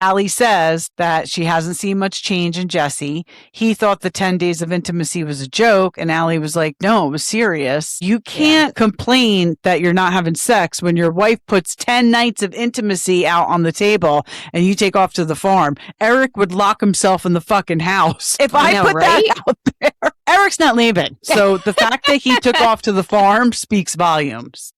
Allie says that she hasn't seen much change in Jesse. He thought the 10 days of intimacy was a joke, and Allie was like, no, it was serious. You can't complain that you're not having sex when your wife puts 10 nights of intimacy out on the table and you take off to the farm. Eric would lock himself in the fucking house. If I put that out there, Eric's not leaving. So the fact that he took off to the farm speaks volumes.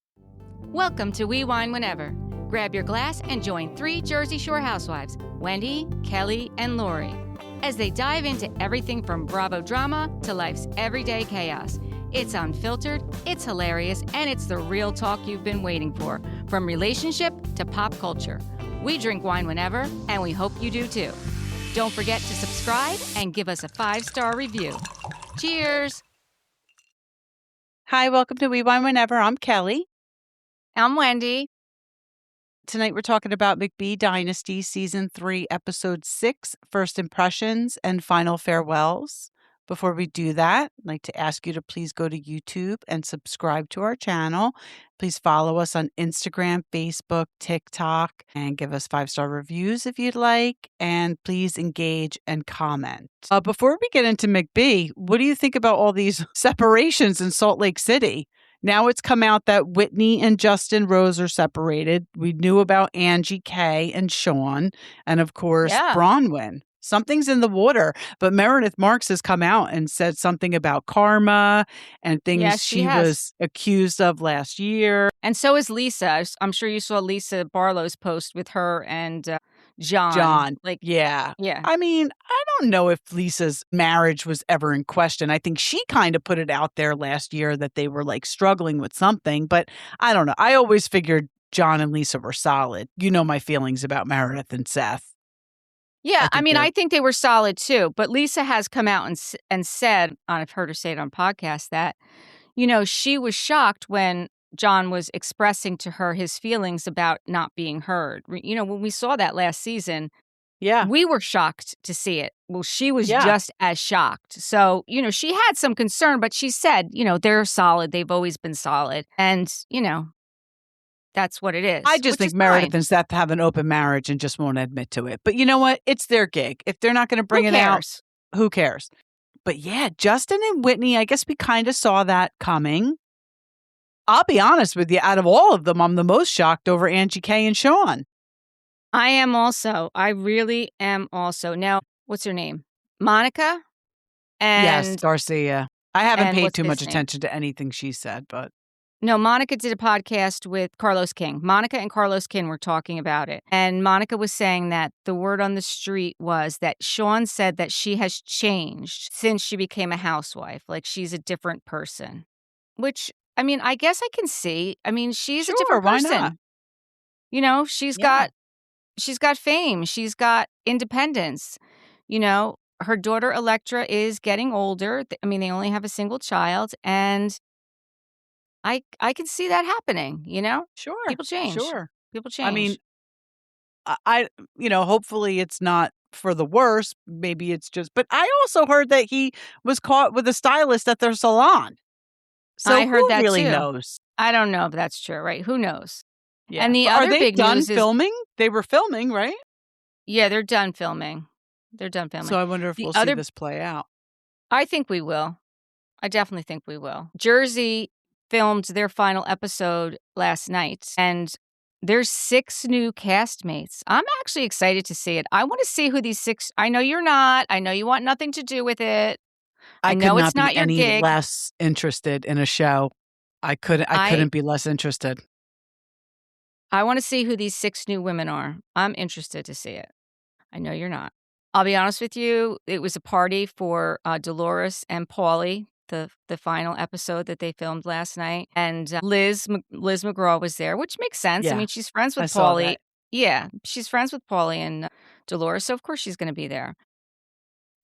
Welcome to We Wine Whenever. Grab your glass and join 3 Jersey Shore housewives, Wendy, Kelly, and Lori, as they dive into everything from Bravo drama to life's everyday chaos. It's unfiltered, it's hilarious, and it's the real talk you've been waiting for, from relationship to pop culture. We drink wine whenever, and we hope you do too. Don't forget to subscribe and give us a 5-star review. Cheers! Hi, welcome to We Wine Whenever. I'm Kelly. I'm Wendy. Tonight we're talking about McBee Dynasty, Season 3, Episode 6, First Impressions and Final Farewells. Before we do that, I'd like to ask you to please go to YouTube and subscribe to our channel. Please follow us on Instagram, Facebook, TikTok, and give us 5-star reviews if you'd like. And please engage and comment. Before we get into McBee, what do you think about all these separations in Salt Lake City? Now it's come out that Whitney and Justin Rose are separated. We knew about Angie K and Sean, and of course, Bronwyn. Something's in the water, but Meredith Marks has come out and said something about karma and things she was accused of last year. And so is Lisa. I'm sure you saw Lisa Barlow's post with her and John. Yeah. I mean, I don't know if Lisa's marriage was ever in question. I think she kind of put it out there last year that they were like struggling with something, but I don't know. I always figured John and Lisa were solid. You know my feelings about Meredith and Seth. Yeah, I think they were solid too. But Lisa has come out and said, I've heard her say it on podcasts, that, you know, she was shocked when John was expressing to her his feelings about not being heard. You know, when we saw that last season, we were shocked to see it. Well, she was just as shocked. So, you know, she had some concern, but she said, you know, they're solid. They've always been solid. And, you know, that's what it is. I just think Meredith and Seth have an open marriage and just won't admit to it. But you know what? It's their gig. If they're not going to bring it out, who cares? But yeah, Justin and Whitney, I guess we kind of saw that coming. I'll be honest with you. Out of all of them, I'm the most shocked over Angie K and Sean. I am also. I really am also. Now, what's her name? Monica? Yes, Garcia. I haven't paid too much attention to anything she said, but. No, Monica did a podcast with Carlos King. Monica and Carlos King were talking about it. And Monica was saying that the word on the street was that Sean said that she has changed since she became a housewife. Like, she's a different person. Which, I mean, I guess I can see. I mean, she's a different person. Why not? You know, she's got fame. She's got independence. You know, her daughter Electra is getting older. I mean, they only have a single child. And I can see that happening, you know? Sure. People change. People change. I mean, I hopefully it's not for the worse. Maybe it's just, but I also heard that he was caught with a stylist at their salon. So I heard that really too. Knows? I don't know if that's true, right? Who knows? Yeah. And the but other are they big done news filming? They were filming, right? Yeah, they're done filming. So I wonder if we'll see this play out. I think we will. I definitely think we will. Jersey filmed their final episode last night, and there's 6 new castmates. I'm actually excited to see it. I want to see who these 6. I know you're not. I know you want nothing to do with it. I know could it's not not be your any gig. less interested in a show. I couldn't be less interested. I want to see who these 6 new women are. I'm interested to see it. I know you're not. I'll be honest with you. It was a party for Dolores and Paulie, the final episode that they filmed last night. And Liz McGraw was there, which makes sense. Yeah, I mean, she's friends with I saw Paulie. that. Yeah, she's friends with Paulie and Dolores, so of course she's going to be there.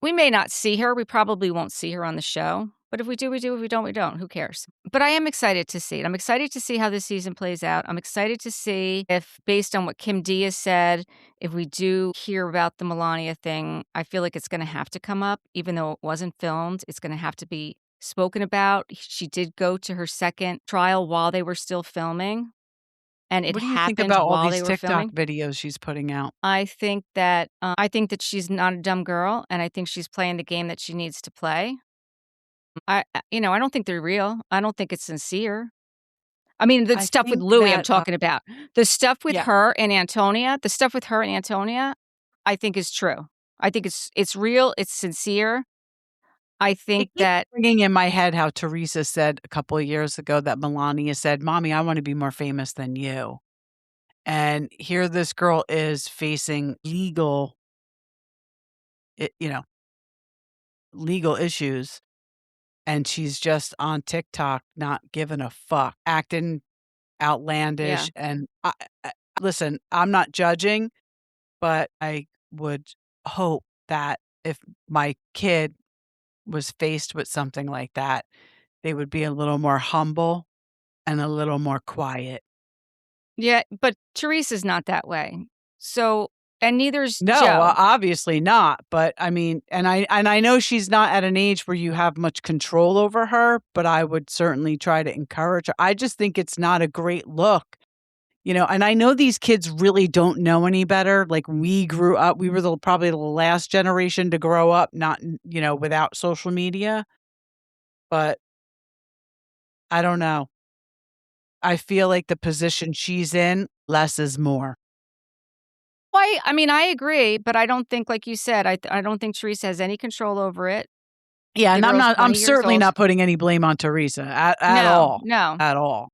We may not see her. We probably won't see her on the show. But if we do, we do. If we don't, we don't. Who cares? But I am excited to see it. I'm excited to see how this season plays out. I'm excited to see if, based on what Kim D has said, if we do hear about the Melania thing, I feel like it's going to have to come up. Even though it wasn't filmed, it's going to have to be spoken about. She did go to her second trial while they were still filming. and it What do you think happened about all while these they were TikTok filming. videos she's putting out? I think that she's not a dumb girl, and I think she's playing the game that she needs to play. I don't think they're real. I don't think it's sincere. I mean, the I stuff with think Louis, I'm that, talking about. The stuff with yeah, her and Antonia, I think is true. I think it's real, it's sincere. I it think keeps that ringing in my head how Teresa said a couple of years ago that Melania said, "Mommy, I want to be more famous than you." And here this girl is facing i- you know, legal issues, and she's just on TikTok not giving a fuck, acting yeah. outlandish. And listen, I'm not judging, but I would hope that if my kid was faced with something like that, they would be a little more humble and a little more quiet. Yeah, but Teresa's not that way. So and neither's No, Joe. obviously not, but I mean, and I know she's not at an age where you have much control over her, but I would certainly try to encourage her. I just think it's not a great look. And I know these kids really don't know any better. Like, we grew up, we were probably the last generation to grow up not, without social media, but I don't know. I feel like the position she's in, less is more. I mean, I agree, but I don't think, like you said, I don't think Teresa has any control over it. Yeah, The and girl's I'm 20 years certainly old. not putting any blame on Teresa at No, all, no. at all.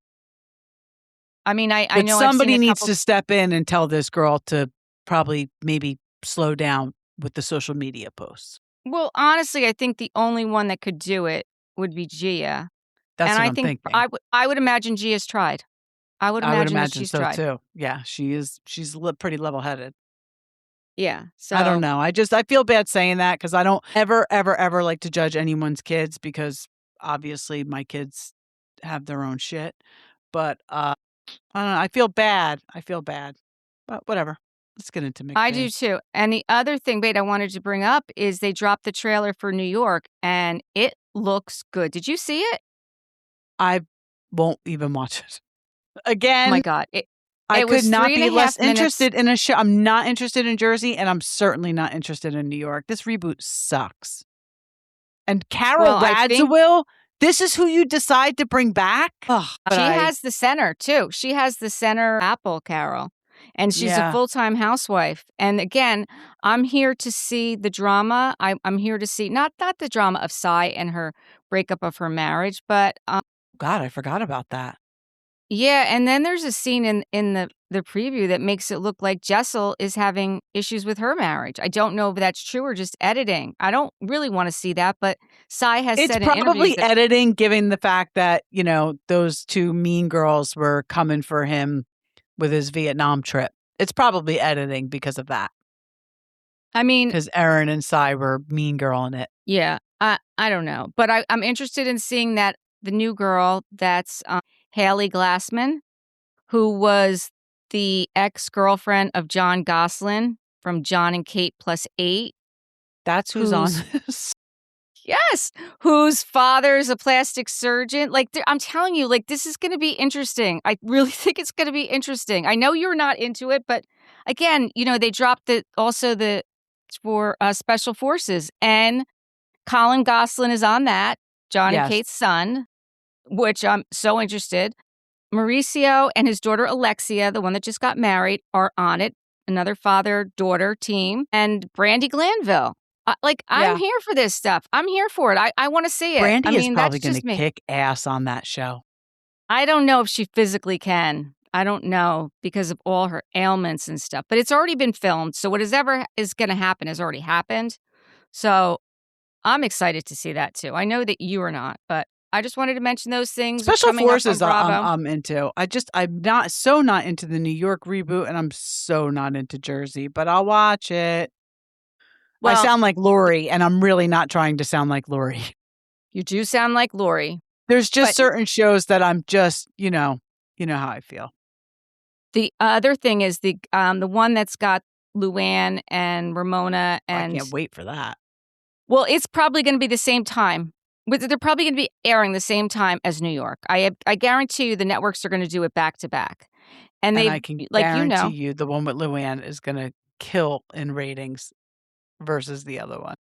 I mean, I But know I've seen somebody a needs couple. to step in and tell this girl to probably maybe slow down with the social media posts. Well, honestly, I think the only one that could do it would be Gia, That's and what I I'm think thinking. I would imagine Gia's tried. I would I would imagine that imagine she's so tried. too. Yeah, she's pretty level-headed. Yeah, I don't so know. I feel bad saying that because I don't ever, ever, ever like to judge anyone's kids because obviously my kids have their own shit. But I don't know. I feel bad. But whatever. Let's get into I do McBee. too. And the other thing, Bait, I wanted to bring up is they dropped the trailer for New York, and it looks good. Did you see it? I won't even watch it. Oh my Again, God. I It could was not three and be a less half minutes. interested in a show. I'm not interested in Jersey, and I'm certainly not interested in New York. This reboot sucks. And Carol Well, I think Radziwill, this is who you decide to bring back? Ugh, but she has the center too. She has the center apple, Carol. And she's a yeah, full-time housewife. And again, I'm here to see the drama. I'm here to see not the drama of Cy and her breakup of her marriage, but God, I forgot about that. yeah, and then there's a scene in the preview that makes it look like Jessel is having issues with her marriage. I don't know if that's true or just editing. I don't really want to see that, but Cy has It's said in interviews probably that editing, given the fact that, those two mean girls were coming for him with his Vietnam trip. It's probably editing because of that. I mean, Because Erin and Cy were mean girl in it. yeah, I don't know, but I'm interested in seeing that the new girl that's Haley Glassman, who was the ex-girlfriend of John Goslin from John and Kate Plus 8, That's who's on who's this. yes, whose father's a plastic surgeon. Like, I'm telling you, like, this is going to be interesting. I really think it's going to be interesting. I know you're not into it, but again, they dropped the for special forces, and Colin Goslin is on that, John and Yes. Kate's son, which I'm so interested. Mauricio and his daughter Alexia, the one that just got married, are on it. Another father-daughter team. And Brandy Glanville. I'm Yeah. here for this stuff. I'm here for it. I want to see it. Brandy I is mean, probably that's going just to me. kick ass on that show. I don't know if she physically can. I don't know because of all her ailments and stuff. But it's already been filmed. So whatever is going to happen has already happened. So I'm excited to see that too. I know that you are not, but I just wanted to mention those things are Special coming up on Forces, Bravo. I'm into. I'm not into the New York reboot, and I'm so not into Jersey, but I'll watch it. I Well, sound like Lori, and I'm really not trying to sound like Lori. you do sound like Lori. There's just But certain shows that I'm just, you know how I feel. the other thing is the one that's got Luann and Ramona I and can't wait for that. well, it's probably going to be the same time. They're probably going to be airing the same time as New York. I guarantee you the networks are going to do it back to back. And And they, I can like, guarantee you the one with Luann is going to kill in ratings versus the other one.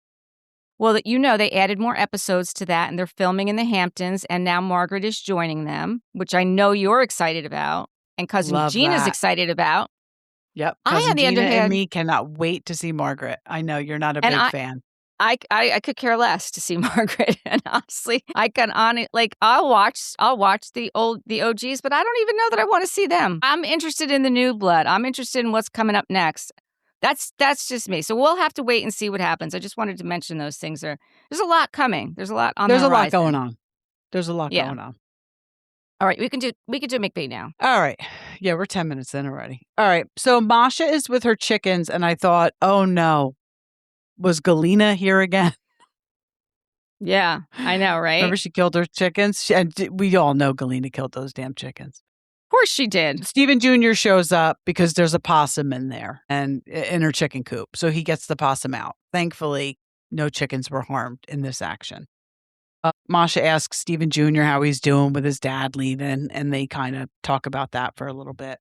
well, they added more episodes to that, and they're filming in the Hamptons, and now Margaret is joining them, which I know you're excited about, and Cousin Love Gina's that. excited about. Yep. I, Cousin on the Gina other and hand, me cannot wait to see Margaret. I know you're not a and big fan. I could care less to see Margaret, and honestly, I can on it like I'll watch the OGs, but I don't even know that I want to see them. I'm interested in the new blood. I'm interested in what's coming up next. That's just me. So we'll have to wait and see what happens. I just wanted to mention those things. There's a lot coming. There's a lot on There's the a lot horizon. going on. There's a lot Yeah. going on. All right, we can do McBee now. All right. Yeah, we're 10 minutes in already. All right. So Masha is with her chickens, and I thought, oh no, was Galyna here again? Yeah, I know, right? Remember she killed her chickens? And we all know Galyna killed those damn chickens. Of course she did. Stephen Jr. shows up because there's a possum in there and in her chicken coop. So he gets the possum out. Thankfully, no chickens were harmed in this action. Masha asks Stephen Jr. how he's doing with his dad leaving, and they kind of talk about that for a little bit.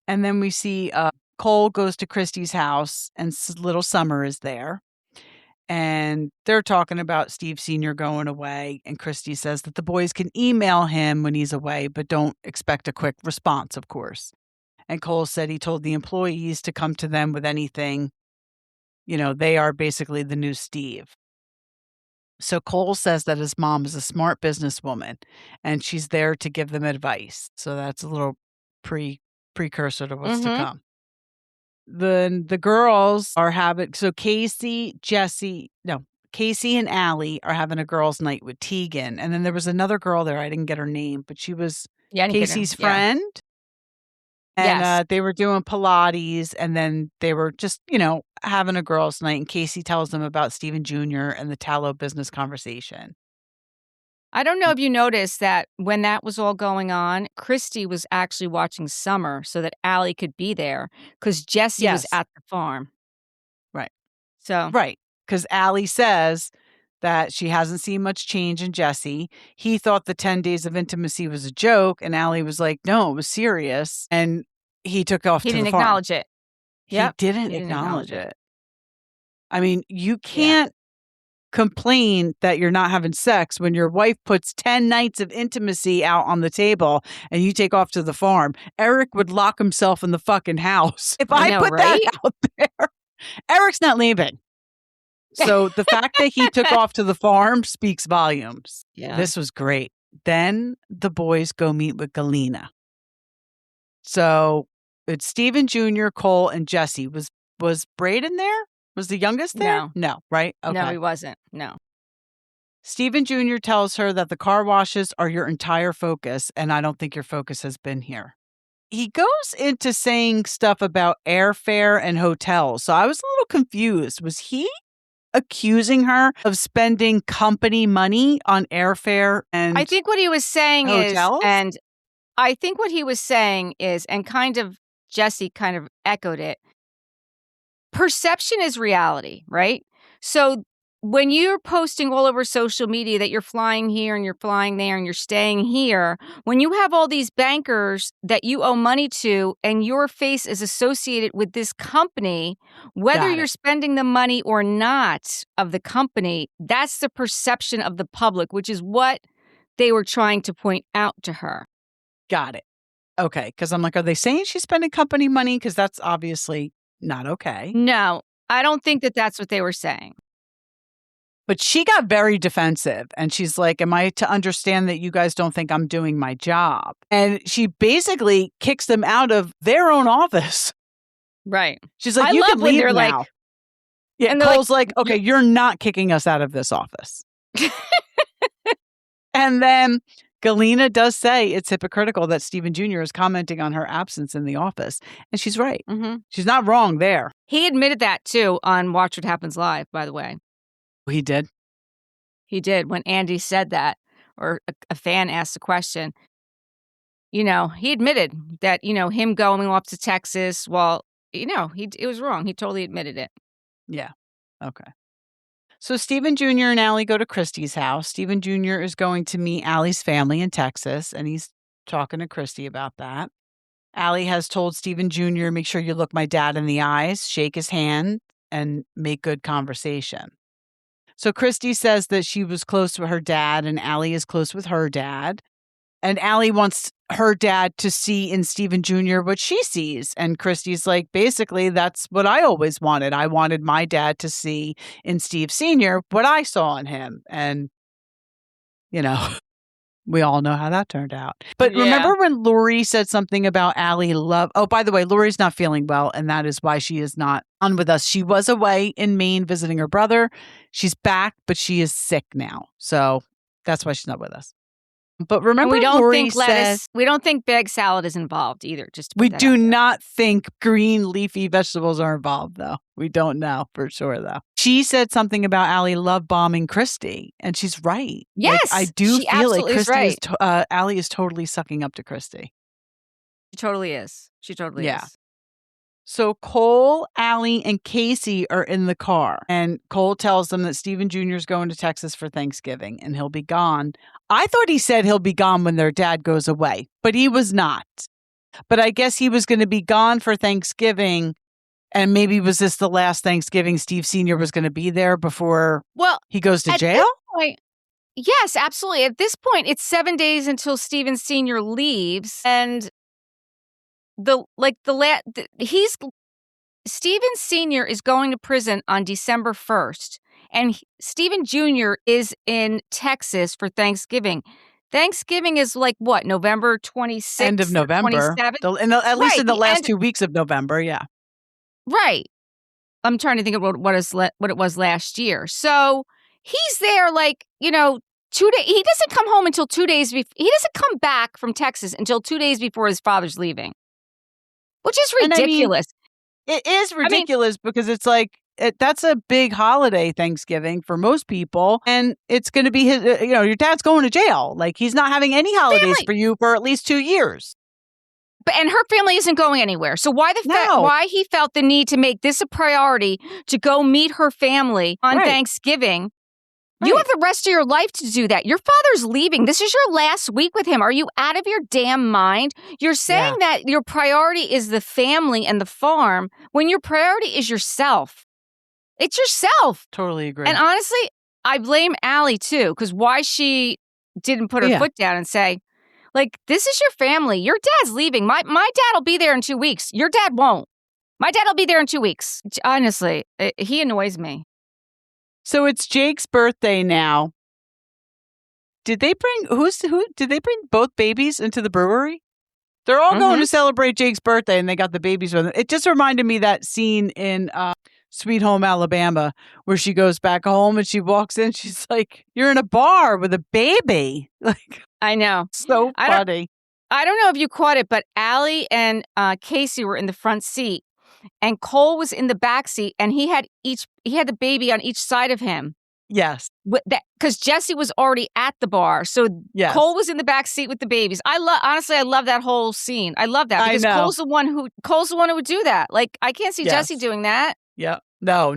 And then we see Cole goes to Kristi's house, and little Summer is there. And they're talking about Steve Sr. going away. And Kristi says that the boys can email him when he's away, but don't expect a quick response, of course. And Cole said he told the employees to come to them with anything. You know, they are basically the new Steve. So Cole says that his mom is a smart businesswoman and she's there to give them advice. So that's a little precursor to what's to come. Then the girls are having, so Casey and Allie are having a girls' night with Tegan. And then there was another girl there. I didn't get her name, but she was Casey's friend. And they were doing Pilates, and then they were just, having a girls' night. And Casey tells them about Stephen Jr. and the tallow business conversation. I don't know if you noticed that when that was all going on, Kristi was actually watching Summer so that Allie could be there because Jesse was at the farm. Right. So right. Because Allie says that she hasn't seen much change in Jesse. He thought the 10 days of intimacy was a joke, and Allie was like, no, it was serious. And he took off to the farm. He didn't acknowledge it. He didn't acknowledge it. I mean, you can't complain that you're not having sex when your wife puts 10 nights of intimacy out on the table and you take off to the farm. Eric would lock himself in the fucking house. If I put that out there, Eric's not leaving. So the fact that he took off to the farm speaks volumes. Yeah. This was great. Then the boys go meet with Galyna. So it's Stephen Jr., Cole, and Jesse. Was Braden there? Was the youngest there? No, right? Okay. No, he wasn't. No. Stephen Jr. tells her that the car washes are your entire focus, and I don't think your focus has been here. He goes into saying stuff about airfare and hotels. So I was a little confused. Was he accusing her of spending company money on airfare and I think what he was saying hotels? and kind of Jesse kind of echoed it. Perception is reality, right? So when you're posting all over social media that you're flying here and you're flying there and you're staying here, when you have all these bankers that you owe money to and your face is associated with this company, whether you're spending the money or not of the company, that's the perception of the public, which is what they were trying to point out to her. Got it. Okay. Because I'm like, are they saying she's spending company money? Because that's obviously not okay. No, I don't think that that's what they were saying. But she got very defensive and she's like, am I to understand that you guys don't think I'm doing my job? And she basically kicks them out of their own office. Right. She's like, you can leave now. Like, yeah, and Cole's like, okay, you're not kicking us out of this office. And then Galyna does say it's hypocritical that Stephen Jr. is commenting on her absence in the office. And she's right. Mm-hmm. She's not wrong there. He admitted that, too, on Watch What Happens Live, by the way. He did? He did. When Andy said that, or a fan asked a question, he admitted that, him going off to Texas, it was wrong. He totally admitted it. Yeah. Okay. So Stephen Jr. and Allie go to Kristi's house. Stephen Jr. is going to meet Allie's family in Texas, and he's talking to Kristi about that. Allie has told Stephen Jr., make sure you look my dad in the eyes, shake his hand, and make good conversation. So Kristi says that she was close with her dad and Allie is close with her dad. And Allie wants her dad to see in Stephen Jr. what she sees. And Kristi's like, basically, that's what I always wanted. I wanted my dad to see in Steve Sr. what I saw in him. And, we all know how that turned out. But remember when Lori said something about Allie love? Oh, by the way, Lori's not feeling well, and that is why she is not on with us. She was away in Maine visiting her brother. She's back, but she is sick now. So that's why she's not with us. But remember, Lori says we don't think bag salad is involved either. We do not think green leafy vegetables are involved, though. We don't know for sure, though. She said something about Allie love bombing Kristi, and she's right. Yes, I do feel like Kristi is Allie is totally sucking up to Kristi. She totally is. She totally is. So Cole, Allie, and Casey are in the car, and Cole tells them that Stephen Jr. is going to Texas for Thanksgiving, and he'll be gone. I thought he said he'll be gone when their dad goes away, but he was not. But I guess he was going to be gone for Thanksgiving, and maybe was this the last Thanksgiving Steve Sr. was going to be there before he goes to jail? Yes, absolutely. At this point, it's 7 days until Stephen Sr. leaves, and Stephen Sr. is going to prison on December 1st, and Stephen Jr. is in Texas for Thanksgiving. Thanksgiving is what, November 26th? End of November. 27th? At least in the last 2 weeks of November, yeah. Right. I'm trying to think of what it was last year. So he's there 2 days. He doesn't come home until 2 days before. He doesn't come back from Texas until 2 days before his father's leaving. Which is ridiculous. It is ridiculous because it's that's a big holiday, Thanksgiving, for most people. And it's going to be his, your dad's going to jail. He's not having any holidays for you for at least 2 years. And her family isn't going anywhere. So why he felt the need to make this a priority to go meet her family on Thanksgiving? Right. You have the rest of your life to do that. Your father's leaving. This is your last week with him. Are you out of your damn mind? You're saying that your priority is the family and the farm when your priority is yourself. It's yourself. Totally agree. And honestly, I blame Allie too, because why she didn't put her foot down and say, this is your family. Your dad's leaving. My dad will be there in 2 weeks. Your dad won't. My dad will be there in 2 weeks. Honestly, he annoys me. So it's Jake's birthday now. Did they bring Did they bring both babies into the brewery? They're all going to celebrate Jake's birthday, and they got the babies with them. It just reminded me that scene in Sweet Home Alabama where she goes back home and she walks in. She's like, "You're in a bar with a baby." I know, so funny. I don't know if you caught it, but Allie and Casey were in the front seat. And Cole was in the back seat, and he had the baby on each side of him. Yes, because Jesse was already at the bar, so Cole was in the back seat with the babies. I love that whole scene. I love that because Cole's the one who would do that. I can't see Jesse doing that. Yeah, no.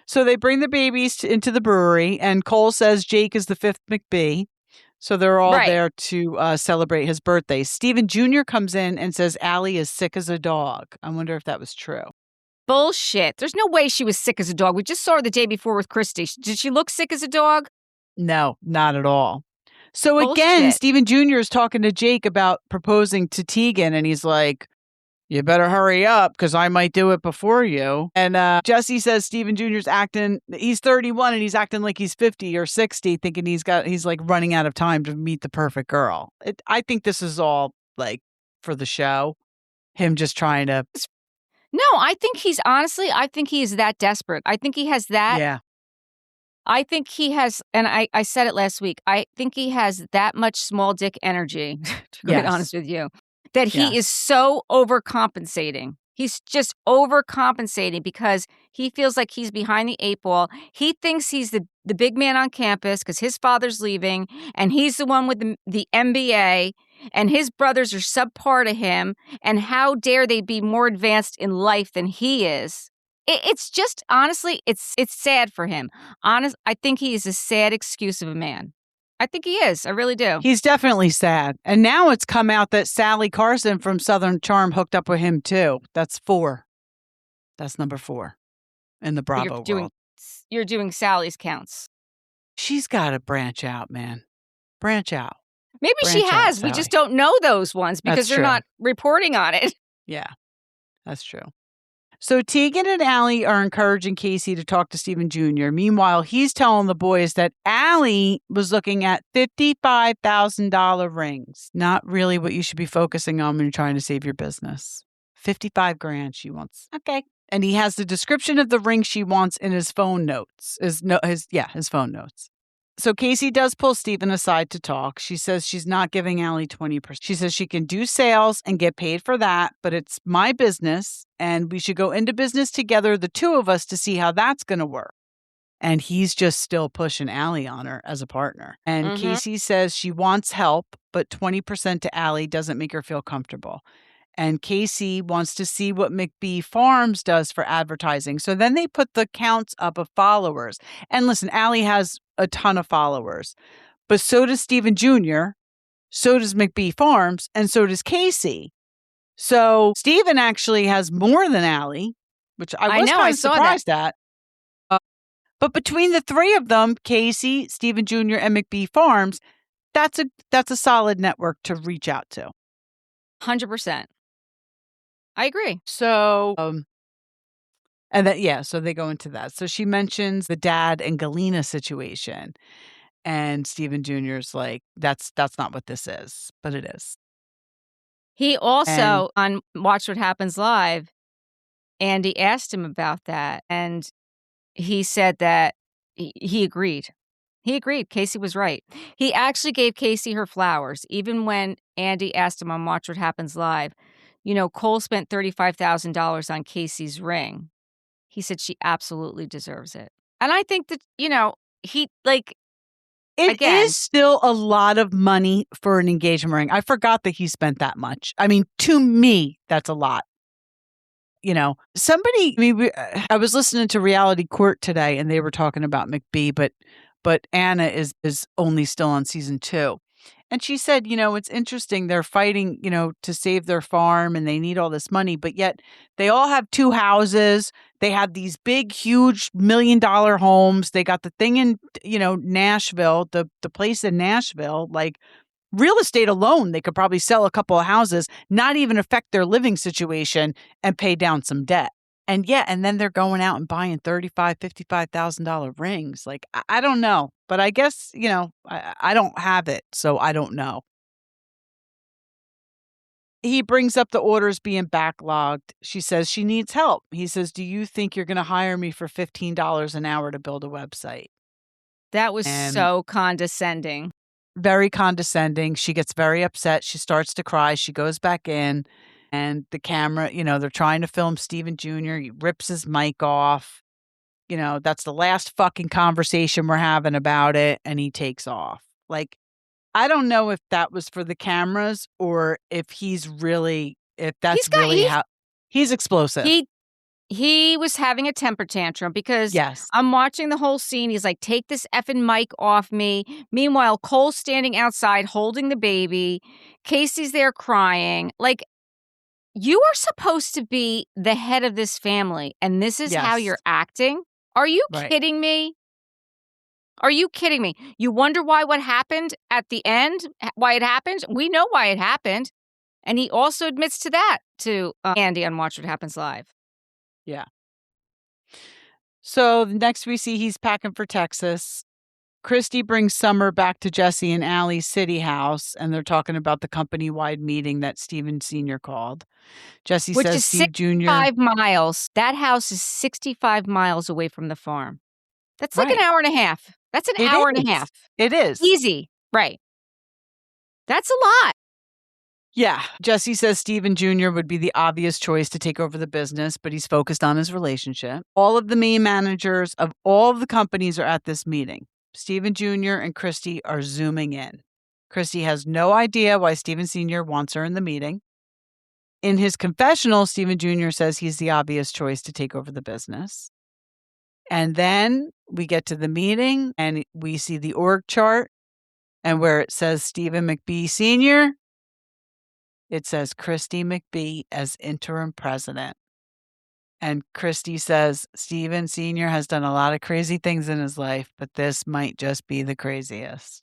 So they bring the babies into the brewery, and Cole says Jake is the fifth McBee. So they're all there to celebrate his birthday. Stephen Jr. comes in and says Allie is sick as a dog. I wonder if that was true. Bullshit. There's no way she was sick as a dog. We just saw her the day before with Kristi. Did she look sick as a dog? No, not at all. So again, Stephen Jr. is talking to Jake about proposing to Tegan, and he's like, "You better hurry up because I might do it before you." And Jesse says Stephen Jr.'s he's 31 and he's acting like he's 50 or 60, thinking he's running out of time to meet the perfect girl. I think this is all for the show. Him just trying to. No, I think he is that desperate. I think he has that. Yeah. I think he has, and I said it last week, I think he has that much small dick energy, to be honest with you. That he is so overcompensating. He's just overcompensating because he feels like he's behind the 8 ball. He thinks he's the big man on campus because his father's leaving, and he's the one with the MBA, and his brothers are subpar to him, and how dare they be more advanced in life than he is. It's just, honestly, it's sad for him. I think he is a sad excuse of a man. I think he is. I really do. He's definitely sad. And now it's come out that Sally Carson from Southern Charm hooked up with him too. That's 4. That's number 4 in the Bravo world. You're doing Sally's counts. She's got to branch out, man. Branch out. Maybe she has. Sally. We just don't know those ones because they're not reporting on it. Yeah, that's true. So Tegan and Allie are encouraging Casey to talk to Stephen Jr. Meanwhile, he's telling the boys that Allie was looking at $55,000 rings. Not really what you should be focusing on when you're trying to save your business. 55 grand she wants. Okay. And he has the description of the ring she wants in his phone notes. His phone notes. So Casey does pull Stephen aside to talk. She says she's not giving Allie 20%. She says she can do sales and get paid for that, but it's my business and we should go into business together, the two of us, to see how that's going to work. And he's just still pushing Allie on her as a partner. And Casey says she wants help, but 20% to Allie doesn't make her feel comfortable. And Casey wants to see what McBee Farms does for advertising. So then they put the counts up of followers. And listen, Allie has a ton of followers, but so does Stephen Jr., so does McBee Farms, and so does Casey. So Stephen actually has more than Allie, which I was kind of surprised at. But between the 3 of them, Casey, Stephen Jr., and McBee Farms, that's a solid network to reach out to. 100%. I agree. So, so they go into that. So she mentions the dad and Galyna situation. And Stephen Jr.'s like, that's not what this is, but it is. He also, on Watch What Happens Live, Andy asked him about that. And he said that he agreed. He agreed. Casey was right. He actually gave Casey her flowers. Even when Andy asked him on Watch What Happens Live, Cole spent $35,000 on Casey's ring. He said she absolutely deserves it. And I think that, it is still a lot of money for an engagement ring. I forgot that he spent that much. I mean, to me, that's a lot. I was listening to Reality Court today and they were talking about McBee, but Anna is only still on season 2. And she said, it's interesting. They're fighting, to save their farm and they need all this money, but yet they all have 2 houses. They have these big, huge $1 million homes. They got the thing in, Nashville, the place in Nashville, like real estate alone. They could probably sell a couple of houses, not even affect their living situation and pay down some debt. And then they're going out and buying $35,000, $55,000 rings. Like, I don't know. But I guess, I don't have it, so I don't know. He brings up the orders being backlogged. She says she needs help. He says, do you think you're going to hire me for $15 an hour to build a website? That was so condescending. Very condescending. She gets very upset. She starts to cry. She goes back in. And the camera, they're trying to film Stephen Jr. He rips his mic off. That's the last fucking conversation we're having about it. And he takes off. Like, I don't know if that was for the cameras or if he's explosive. He was having a temper tantrum because yes. I'm watching the whole scene. He's like, take this effing mic off me. Meanwhile, Cole's standing outside holding the baby. Casey's there crying. Like, you are supposed to be the head of this family, and this is how you're acting? Are you kidding me? Are you kidding me? You wonder what happened at the end? Why it happened? We know why it happened. And he also admits to that to Andy on Watch What Happens Live. Yeah. So next we see he's packing for Texas. Kristi brings Summer back to Jesse and Allie's city house, and they're talking about the company-wide meeting that Stephen Sr. called. Jesse says Steve Jr. 65 miles. That house is 65 miles away from the farm. That's like an hour and a half. That's an hour and a half. It is. Easy. Right. That's a lot. Yeah. Jesse says Stephen Jr. would be the obvious choice to take over the business, but he's focused on his relationship. All of the main managers of all of the companies are at this meeting. Stephen Jr. and Kristi are zooming in. Kristi has no idea why Stephen Sr. wants her in the meeting. In his confessional, Stephen Jr. says he's the obvious choice to take over the business. And then we get to the meeting and we see the org chart. And where it says Stephen McBee Sr., it says Kristi McBee as interim president. And Kristi says Stephen Sr. has done a lot of crazy things in his life, but this might just be the craziest.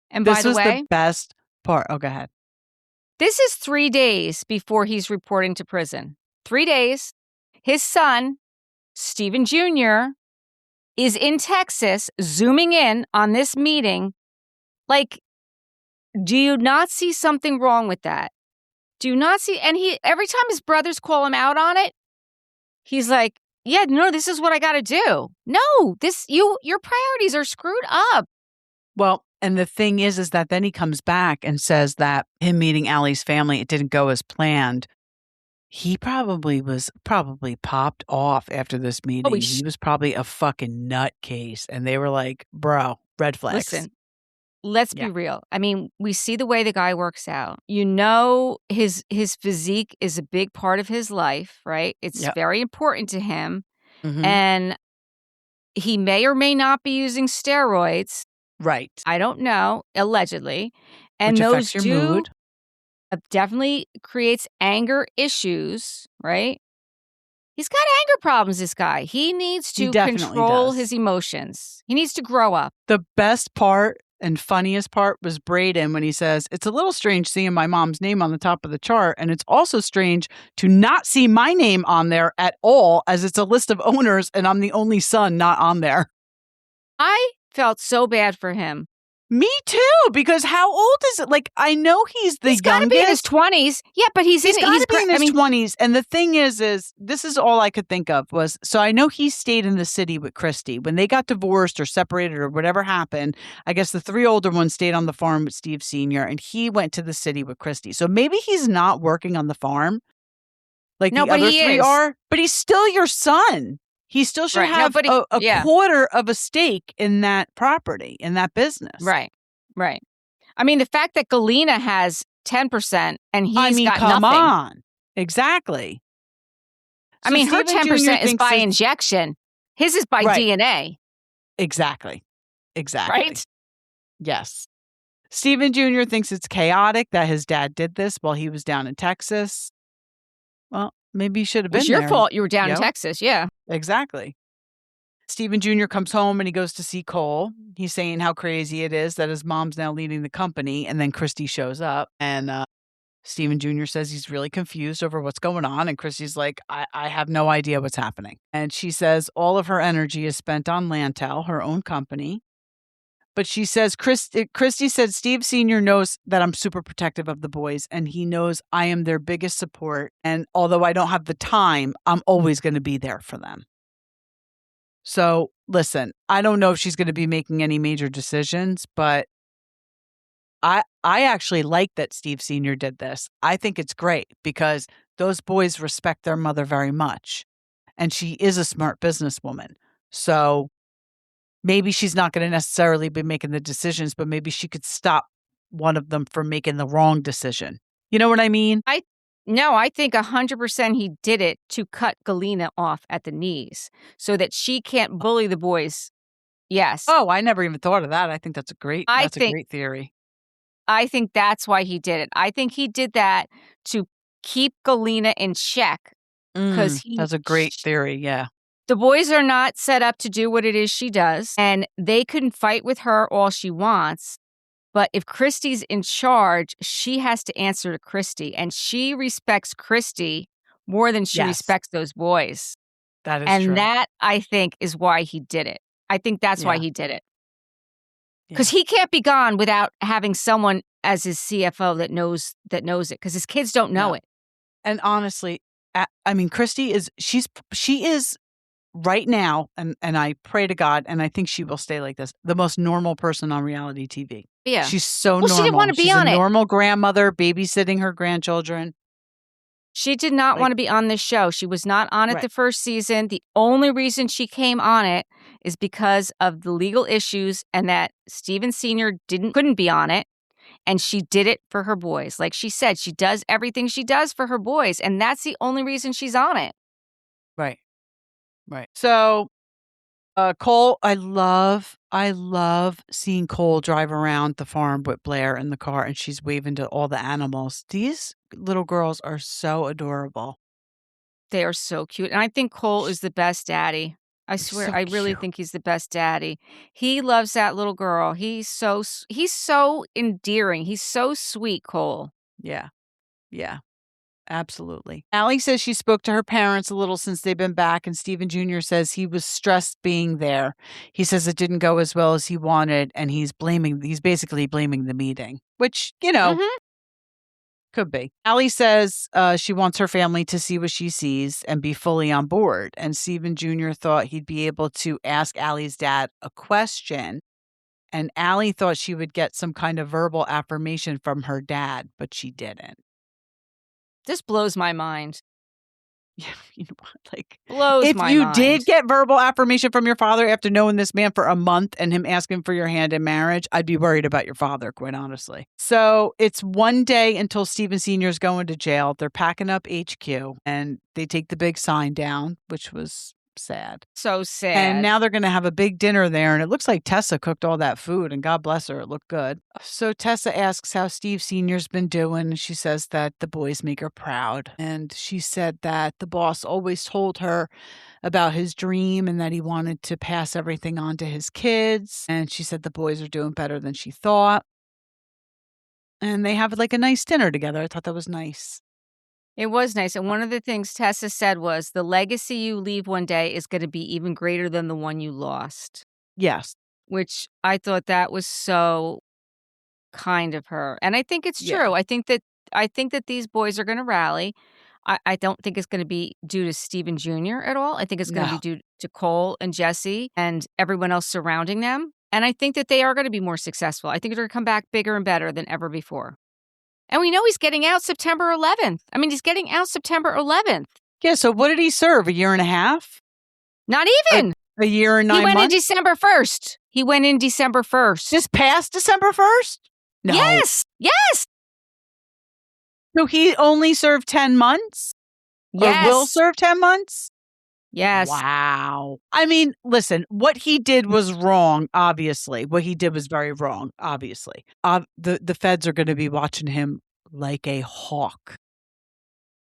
And by This the was way, the best part. Oh, go ahead. this is 3 days before he's reporting to prison. 3 days. His son, Stephen Jr., is in Texas, zooming in on this meeting. Like, do you not see something wrong with that? Do you not see? And every time his brothers call him out on it, he's like, yeah, no, this is what I got to do. No, your priorities are screwed up. Well, and the thing is that then he comes back and says that him meeting Allie's family, it didn't go as planned. He probably was popped off after this meeting. He was probably a fucking nutcase. And they were like, bro, red flags. Listen, let's be real. I mean, we see the way the guy works out. You know, his physique is a big part of his life, right? It's very important to him. Mm-hmm. And he may or may not be using steroids. Right. I don't know, allegedly. And which those affects your mood. Definitely creates anger issues, right? He's got anger problems, this guy. He needs to control his emotions. He needs to grow up. The best part and funniest part was Braden when he says, it's a little strange seeing my mom's name on the top of the chart. And it's also strange to not see my name on there at all, as it's a list of owners and I'm the only son not on there. I felt so bad for him. Me too, because how old is it? Like, I know he's the youngest. He's got to be in his 20s. Yeah, but he's got to be in his 20s. And the thing is this is all I could think of was, so I know he stayed in the city with Kristi. When they got divorced or separated or whatever happened, I guess the 3 older ones stayed on the farm with Steve Sr. and he went to the city with Kristi. So maybe he's not working on the farm like the other 3 are, but he's still your son. He still should have a quarter of a stake in that property, in that business. Right. I mean, the fact that Galyna has 10% and he's got come nothing. on. Exactly. I mean, her 10% is by injection. His is by DNA. Exactly. Right? Yes. Stephen Jr. thinks it's chaotic that his dad did this while he was down in Texas. Well, maybe he should have been there. It was your fault you were down in Texas, yeah. Exactly. Stephen Jr. comes home and he goes to see Cole. He's saying how crazy it is that his mom's now leading the company. And then Kristi shows up and Stephen Jr. says he's really confused over what's going on. And Kristi's like, I have no idea what's happening. And she says all of her energy is spent on Lantel, her own company. But she says, Kristi said, Steve Sr. knows that I'm super protective of the boys and he knows I am their biggest support. And although I don't have the time, I'm always going to be there for them. So listen, I don't know if she's going to be making any major decisions, but I actually like that Steve Sr. did this. I think it's great because those boys respect their mother very much. And she is a smart businesswoman. So maybe she's not going to necessarily be making the decisions, but maybe she could stop one of them from making the wrong decision. You know what I mean? I think 100% he did it to cut Galyna off at the knees so that she can't bully the boys. Yes. Oh, I never even thought of that. I think that's a great theory. I think that's why he did it. I think he did that to keep Galyna in check. That's a great theory, yeah. The boys are not set up to do what it is she does, and they can fight with her all she wants. But if Kristi's in charge, she has to answer to Kristi, and she respects Kristi more than she respects those boys. That is true. And that, I think, is why he did it. I think that's why he did it. Because he can't be gone without having someone as his CFO that knows it, because his kids don't know it. And honestly, I mean, Kristi she is right now, and I pray to God, and I think she will stay like this, the most normal person on reality TV. Yeah. She's so normal. She didn't want to be on it. She's a normal grandmother babysitting her grandchildren. She did not want to be on this show. She was not on it the first season. The only reason she came on it is because of the legal issues and that Stephen Sr. couldn't be on it. And she did it for her boys. Like she said, she does everything she does for her boys. And that's the only reason she's on it. Right. So Cole, I love seeing Cole drive around the farm with Blair in the car and she's waving to all the animals. These little girls are so adorable. They are so cute, and I think Cole is the best daddy. I swear, So I really cute. think he's the best daddy. He loves that little girl. He's so endearing. He's so sweet, Cole. Yeah. Yeah. Absolutely. Allie says she spoke to her parents a little since they've been back, and Stephen Jr. says he was stressed being there. He says it didn't go as well as he wanted, and he's basically blaming the meeting, which, Mhm. could be. Allie says she wants her family to see what she sees and be fully on board. And Stephen Jr. thought he'd be able to ask Allie's dad a question. And Allie thought she would get some kind of verbal affirmation from her dad, but she didn't. This blows my mind. Yeah, you know what? Like, Blows if my you mind. did get verbal affirmation from your father after knowing this man for a month and him asking for your hand in marriage, I'd be worried about your father, quite honestly. So it's one day until Stephen Sr. is going to jail. They're packing up HQ and they take the big sign down, which was sad. So sad. And now they're going to have a big dinner there. And it looks like Tessa cooked all that food. And God bless her, it looked good. So Tessa asks how Steve Sr.'s been doing. She says that the boys make her proud. And she said that the boss always told her about his dream and that he wanted to pass everything on to his kids. And she said the boys are doing better than she thought. And they have like a nice dinner together. I thought that was nice. It was nice, and one of the things Tessa said was, "The legacy you leave one day is gonna be even greater than the one you lost." Yes. Which I thought that was so kind of her, and I think it's Yeah. true. I think that these boys are gonna rally. I don't think it's gonna be due to Stephen Jr. at all. I think it's gonna No. be due to Cole and Jesse and everyone else surrounding them, and I think that they are gonna be more successful. I think they're gonna come back bigger and better than ever before. And we know he's getting out September 11th. I mean, he's getting out September 11th. Yeah. So what did he serve? A year and a half? Not even. A year and 9 He went months? in December 1st. He went in December 1st. This past December 1st? No. Yes. Yes. So he only served 10 months? Yes. Or will serve 10 months? Yes. Wow. I mean, listen, what he did was wrong, obviously. What he did was very wrong, obviously. The feds are going to be watching him like a hawk.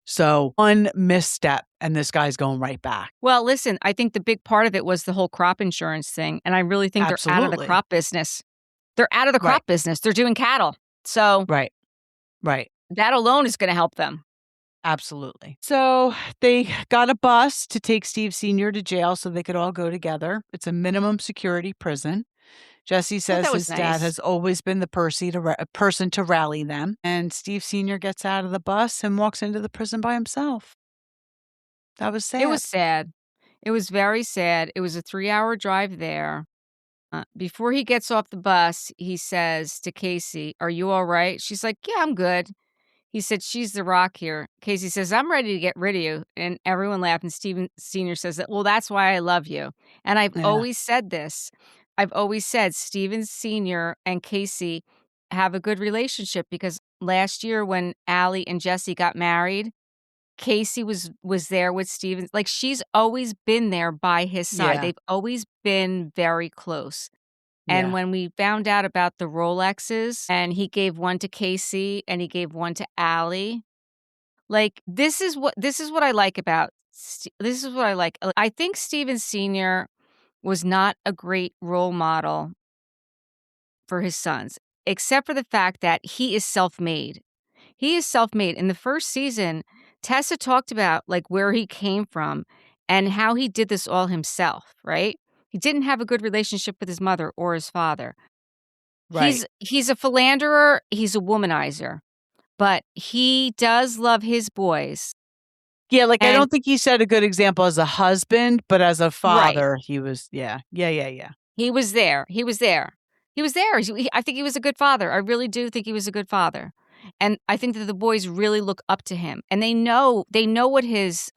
So one misstep and this guy's going right back. Well, listen, I think the big part of it was the whole crop insurance thing. And I really think they're out of the Absolutely. crop business. They're out of the crop Right. business. They're doing cattle. So Right. Right. that alone is going to help them. Absolutely. So they got a bus to take Steve Sr. to jail so they could all go together. It's a minimum security prison. Jesse says that was his dad nice. has always been the person to rally them. And Steve Sr. gets out of the bus and walks into the prison by himself. That was sad. It was sad. It was very sad. It was a 3-hour drive there. Before he gets off the bus, he says to Casey, "Are you all right?" She's like, "Yeah, I'm good." He said, "She's the rock here." Casey says, "I'm ready to get rid of you." And everyone laughed. And Stephen Sr. says that, "Well, that's why I love you." And I've Yeah. always said this. I've always said Stephen Sr. and Casey have a good relationship because last year when Allie and Jesse got married, Casey was there with Stephen. Like, she's always been there by his side. Yeah. They've always been very close. And Yeah. when we found out about the Rolexes and he gave one to Casey and he gave one to Allie, like this is what I like about this is what I like. I think Stephen Sr. was not a great role model for his sons, except for the fact that he is self-made. He is self-made. In the first season, Tessa talked about like where he came from and how he did this all himself, right? He didn't have a good relationship with his mother or his father. Right. He's a philanderer, he's a womanizer, but he does love his boys. Yeah, like I And- don't think he set a good example as a husband, but as a Right. father, he was, yeah. He was there. He was there. I think he was a good father. I really do think he was a good father. And I think that the boys really look up to him. And they know what his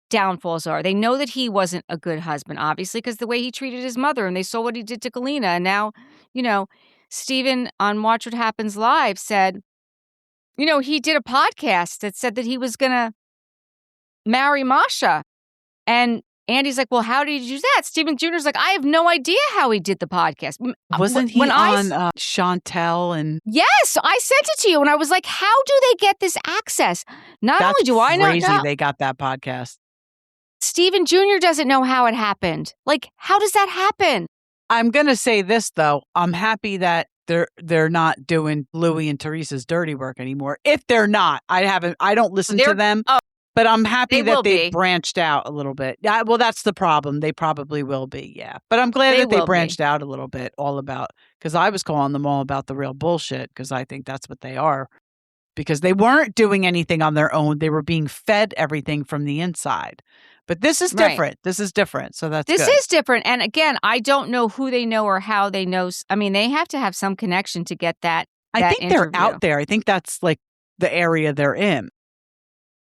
downfalls are. They know that he wasn't a good husband, obviously, because the way he treated his mother, and they saw what he did to Galyna. And now, Stephen on Watch What Happens Live said, he did a podcast that said that he was going to marry Masha. And Andy's like, well, how did you do that? Stephen Jr.'s like, I have no idea how he did the podcast. Wasn't he on Chantel and... Yes, I sent it to you, and I was like, how do they get this access? Not only do I know... That's crazy they got that podcast. Stephen Jr. doesn't know how it happened. Like, how does that happen? I'm going to say this, though. I'm happy that they're not doing Louie and Teresa's dirty work anymore. If they're not, I don't listen to them. Oh, but I'm happy that they be. branched out a little bit. Yeah, well, that's the problem. They probably will be, yeah. But I'm glad that they branched out a little bit, because I was calling them all about the real bullshit, because I think that's what they are. Because they weren't doing anything on their own. They were being fed everything from the inside. But this is different. Right. This is different. So that's This is different. And again, I don't know who they know or how they know. I mean, they have to have some connection to get that I think interview. They're out there. I think that's like the area they're in.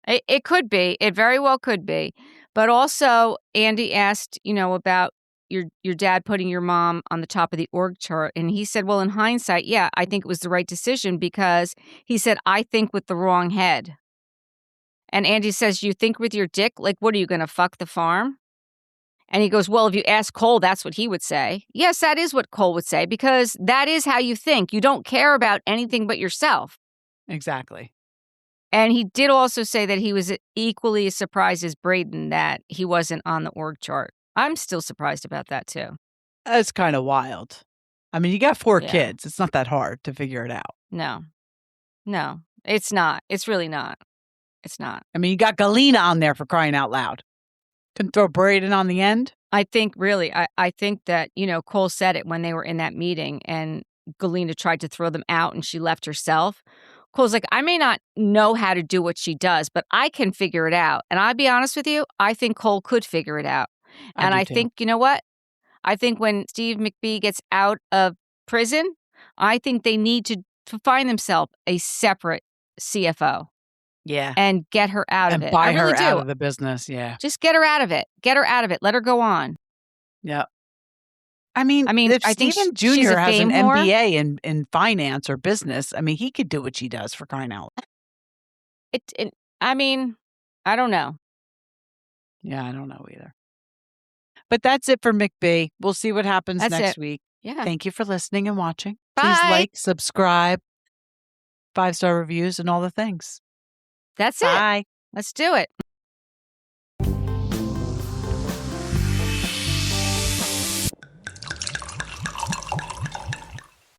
It could be. It very well could be. But also, Andy asked, about your dad putting your mom on the top of the org chart. And he said, well, in hindsight, yeah, I think it was the right decision, because he said, I think with the wrong head. And Andy says, you think with your dick? Like, what are you going to fuck the farm? And he goes, well, if you ask Cole, that's what he would say. Yes, that is what Cole would say, because that is how you think. You don't care about anything but yourself. Exactly. And he did also say that he was equally as surprised as Braden that he wasn't on the org chart. I'm still surprised about that, too. That's kind of wild. I mean, you got 4 kids. It's not that hard to figure it out. No, it's not. It's really not. It's not. I mean, you got Galyna on there, for crying out loud. Couldn't throw Braden on the end? I think, really, I think that, Cole said it when they were in that meeting, and Galyna tried to throw them out, and she left herself. Cole's like, I may not know how to do what she does, but I can figure it out. And I'll be honest with you, I think Cole could figure it out. And I think, you know what? I think when Steve McBee gets out of prison, I think they need to find themselves a separate CFO. Yeah. And get her out of it. And buy her out of the business, yeah. Just get her out of it. Get her out of it. Let her go on. Yeah. I mean, if Stephen Jr. has an MBA in finance or business, I mean, he could do what she does, for crying out loud. I mean, I don't know. Yeah, I don't know either. But that's it for McBee. We'll see what happens next week. Yeah. Thank you for listening and watching. Bye. Please like, subscribe, 5-star reviews, and all the things. That's it. Bye. Let's do it.